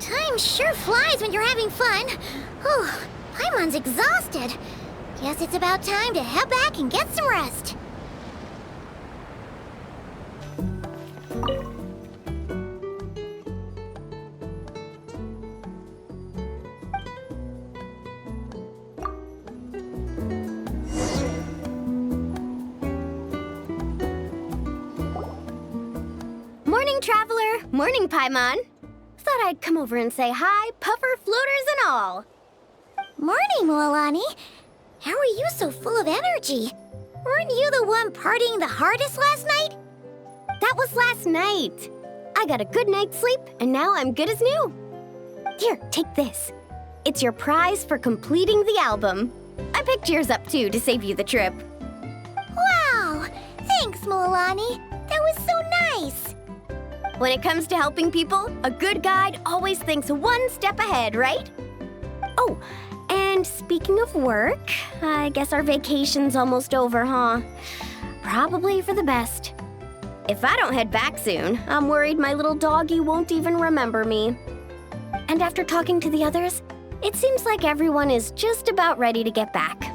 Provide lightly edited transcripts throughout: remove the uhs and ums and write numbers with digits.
Time sure flies when you're having fun. Oh, Paimon's exhausted. Guess it's about time to head back and get some rest. Morning, Traveler. Morning, Paimon. Thought I'd come over and say hi, puffer, floaters, and all. Morning, Mualani. How are you so full of energy? Weren't you the one partying the hardest last night? That was last night. I got a good night's sleep, and now I'm good as new. Here, take this. It's your prize for completing the album. I picked yours up, too, to save you the trip. Wow! Thanks, Mualani. That was so nice. When it comes to helping people, a good guide always thinks one step ahead, right? Oh, and speaking of work, I guess our vacation's almost over, huh? Probably for the best. If I don't head back soon, I'm worried my little doggy won't even remember me. And after talking to the others, it seems like everyone is just about ready to get back.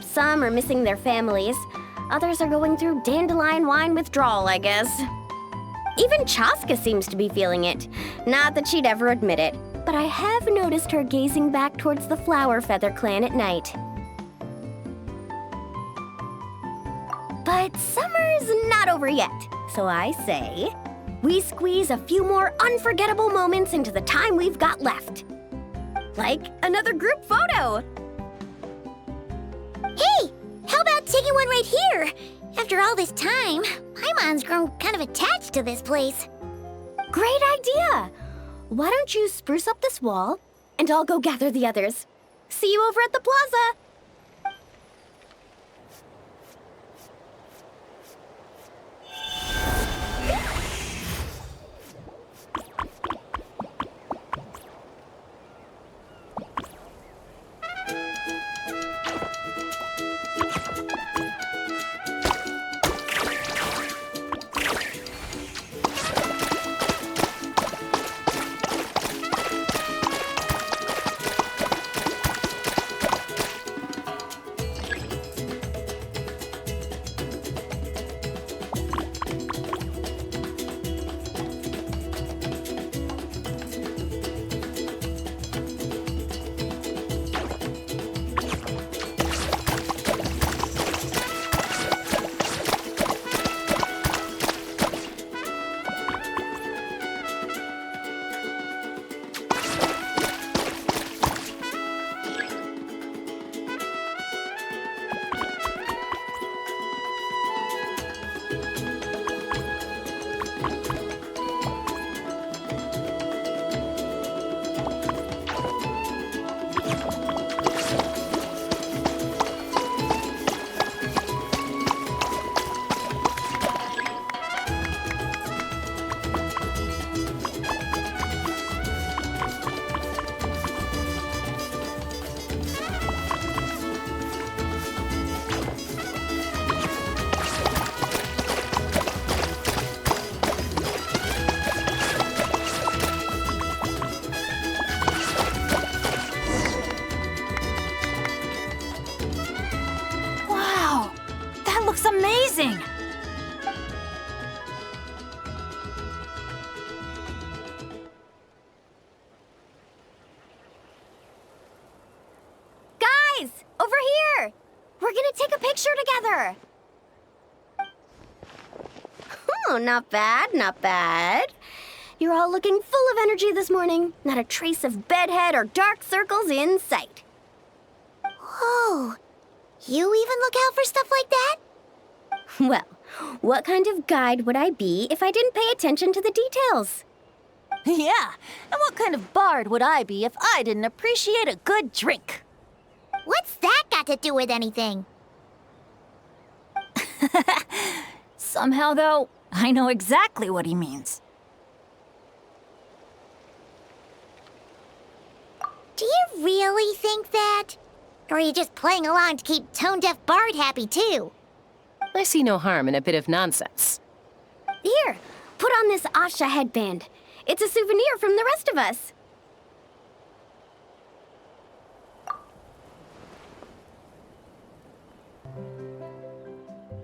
Some are missing their families. Others are going through dandelion wine withdrawal, I guess. Even Chaska seems to be feeling it. Not that she'd ever admit it, but I have noticed her gazing back towards the Flower Feather clan at night. But summer's not over yet, so I say, we squeeze a few more unforgettable moments into the time we've got left. Like another group photo. Hey, how about taking one right here? After all this time, Paimon's grown kind of attached to this place. Great idea! Why don't you spruce up this wall, and I'll go gather the others. See you over at the plaza! Amazing! Guys, over here! We're gonna take a picture together! Oh, not bad, not bad. You're all looking full of energy this morning. Not a trace of bedhead or dark circles in sight. Whoa, you even look out for stuff like that? Well, what kind of guide would I be if I didn't pay attention to the details? Yeah, and what kind of bard would I be if I didn't appreciate a good drink? What's that got to do with anything? Somehow, though, I know exactly what he means. Do you really think that? Or are you just playing along to keep Tone Deaf Bard happy, too? I see no harm in a bit of nonsense. Here, put on this Asha headband. It's a souvenir from the rest of us.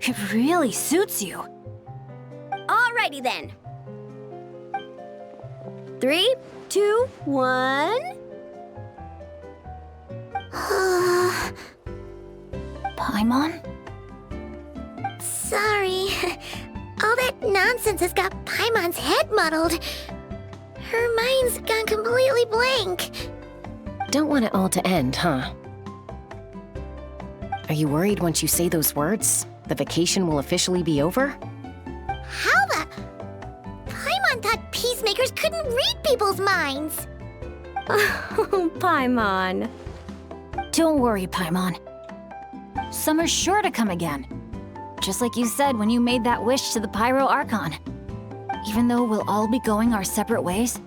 It really suits you. Alrighty then. 3, 2, 1. Paimon? Sorry. All that nonsense has got Paimon's head muddled. Her mind's gone completely blank. Don't want it all to end, huh? Are you worried once you say those words, the vacation will officially be over? How the... Paimon thought peacemakers couldn't read people's minds. Oh, Paimon. Don't worry, Paimon. Summer's sure to come again. Just like you said when you made that wish to the Pyro Archon. Even though we'll all be going our separate ways,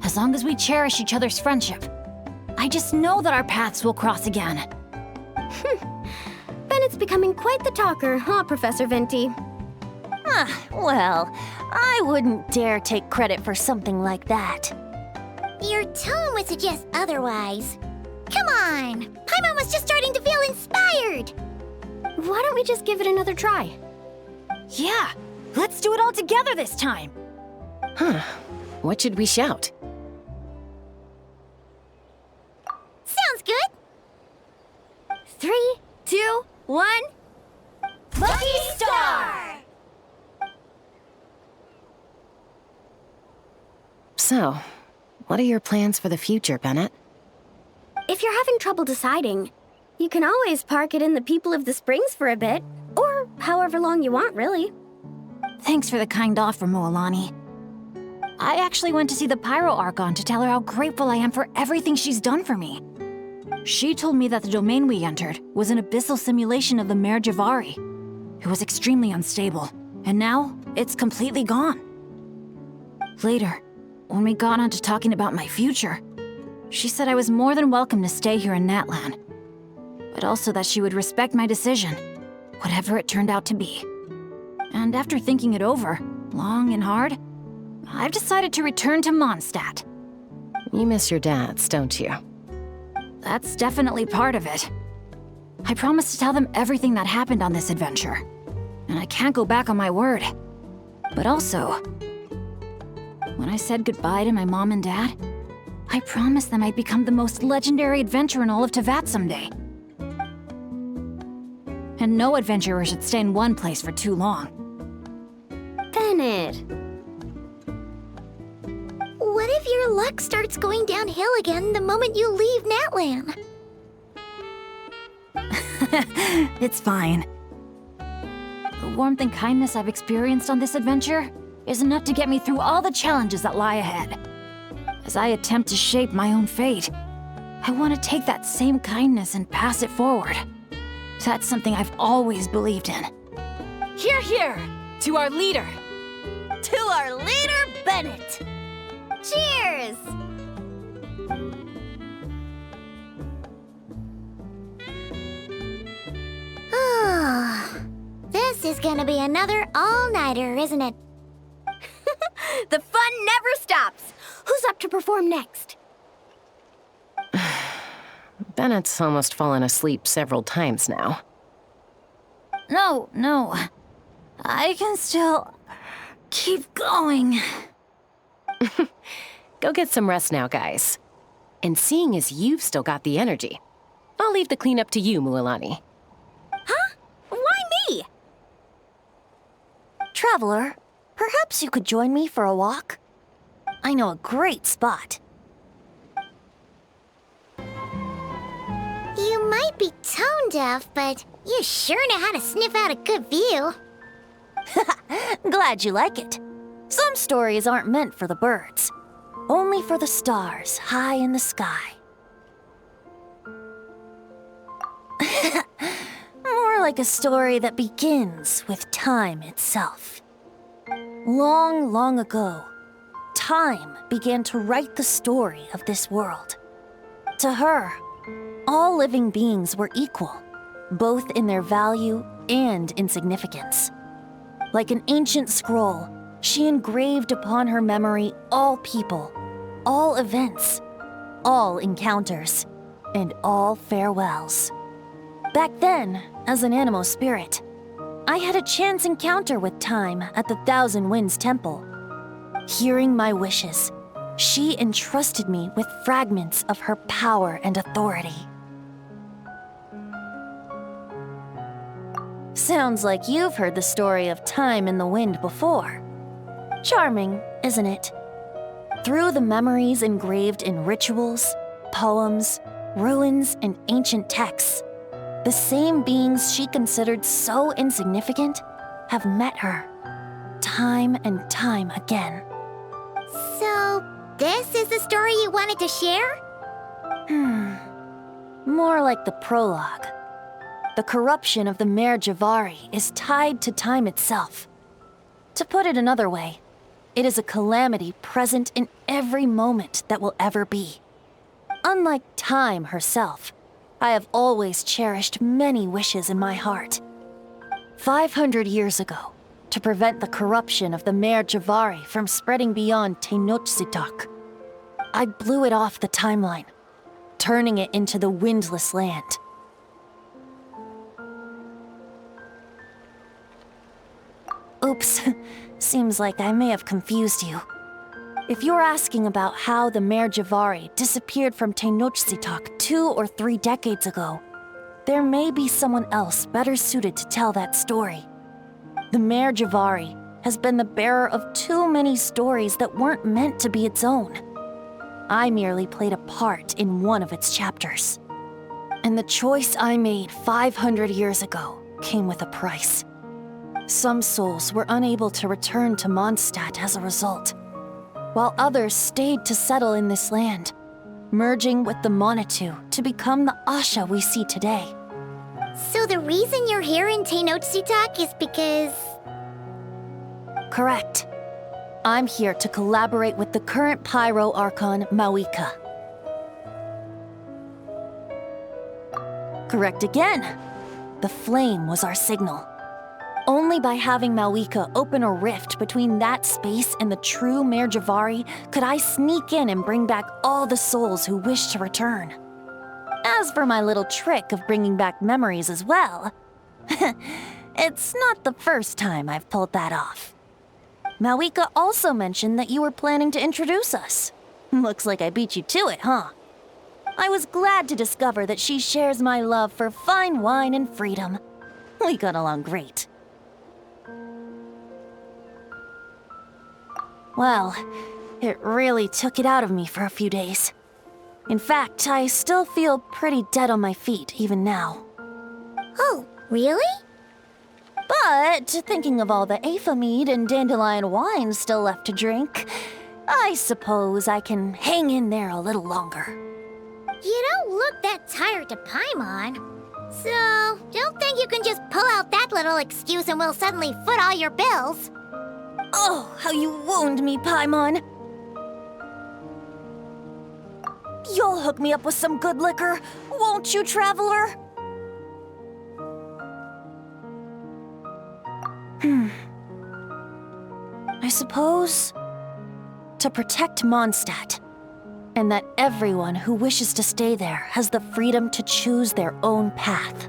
as long as we cherish each other's friendship, I just know that our paths will cross again. Bennett's becoming quite the talker, huh, Professor Venti? Well, I wouldn't dare take credit for something like that. Your tone would suggest otherwise. Come on! Paimon was just starting to feel inspired! Why don't we just give it another try? Yeah, let's do it all together this time. Huh. What should we shout? Sounds good! 3, 2, 1. Lucky Star! So, what are your plans for the future, Bennett? If you're having trouble deciding, you can always park it in the People of the Springs for a bit, or however long you want, really. Thanks for the kind offer, Moalani. I actually went to see the Pyro Archon to tell her how grateful I am for everything she's done for me. She told me that the domain we entered was an abyssal simulation of the Mare Javari. It was extremely unstable, and now it's completely gone. Later, when we got on to talking about my future, she said I was more than welcome to stay here in Natlan, but also that she would respect my decision, whatever it turned out to be. And after thinking it over, long and hard, I've decided to return to Mondstadt. You miss your dads, don't you? That's definitely part of it. I promised to tell them everything that happened on this adventure, and I can't go back on my word. But also, when I said goodbye to my mom and dad, I promised them I'd become the most legendary adventurer in all of Teyvat someday. And no adventurer should stay in one place for too long. Bennett. What if your luck starts going downhill again the moment you leave Natlan? It's fine. The warmth and kindness I've experienced on this adventure is enough to get me through all the challenges that lie ahead. As I attempt to shape my own fate, I want to take that same kindness and pass it forward. That's something I've always believed in. Hear, hear! To our leader! To our leader, Bennett! Cheers! Oh, this is gonna be another all-nighter, isn't it? The fun never stops. Who's up to perform next? Bennett's almost fallen asleep several times now. No. I can still keep going. Go get some rest now, guys. And seeing as you've still got the energy, I'll leave the cleanup to you, Mualani. Huh? Why me? Traveler, perhaps you could join me for a walk? I know a great spot. You might be tone deaf, but you sure know how to sniff out a good view. Glad you like it. Some stories aren't meant for the birds, only for the stars high in the sky. More like a story that begins with time itself. Long, long ago, time began to write the story of this world. To her, all living beings were equal, both in their value and in significance. Like an ancient scroll, she engraved upon her memory all people, all events, all encounters, and all farewells. Back then, as an animal spirit, I had a chance encounter with Time at the Thousand Winds Temple. Hearing my wishes, she entrusted me with fragments of her power and authority. Sounds like you've heard the story of Time and the Wind before. Charming, isn't it? Through the memories engraved in rituals, poems, ruins, and ancient texts, the same beings she considered so insignificant have met her, time and time again. So, this is the story you wanted to share? More like the prologue. The corruption of the Mare Javari is tied to time itself. To put it another way, it is a calamity present in every moment that will ever be. Unlike Time herself, I have always cherished many wishes in my heart. 500 years ago, to prevent the corruption of the Mare Javari from spreading beyond Tenochtitlán, I blew it off the timeline, turning it into the Windless Land. Oops, seems like I may have confused you. If you're asking about how the Mare Javari disappeared from Tenochtitlán 2 or 3 decades ago, there may be someone else better suited to tell that story. The Mare Javari has been the bearer of too many stories that weren't meant to be its own. I merely played a part in one of its chapters. And the choice I made 500 years ago came with a price. Some souls were unable to return to Mondstadt as a result, while others stayed to settle in this land, merging with the Monitu to become the Asha we see today. So the reason you're here in Tenochtitlán is because... Correct. I'm here to collaborate with the current Pyro Archon, Mawika. Correct again. The flame was our signal. Only by having Mawika open a rift between that space and the true Mare Javari could I sneak in and bring back all the souls who wish to return. As for my little trick of bringing back memories as well, it's not the first time I've pulled that off. Mawika also mentioned that you were planning to introduce us. Looks like I beat you to it, huh? I was glad to discover that she shares my love for fine wine and freedom. We got along great. Well, it really took it out of me for a few days. In fact, I still feel pretty dead on my feet even now. Oh, really? But thinking of all the Aether mead and dandelion wine still left to drink, I suppose I can hang in there a little longer. You don't look that tired to Paimon. So, don't think you can just pull out that little excuse and we'll suddenly foot all your bills. Oh, how you wound me, Paimon. You'll hook me up with some good liquor, won't you, traveler? I suppose to protect Mondstadt, and that everyone who wishes to stay there has the freedom to choose their own path.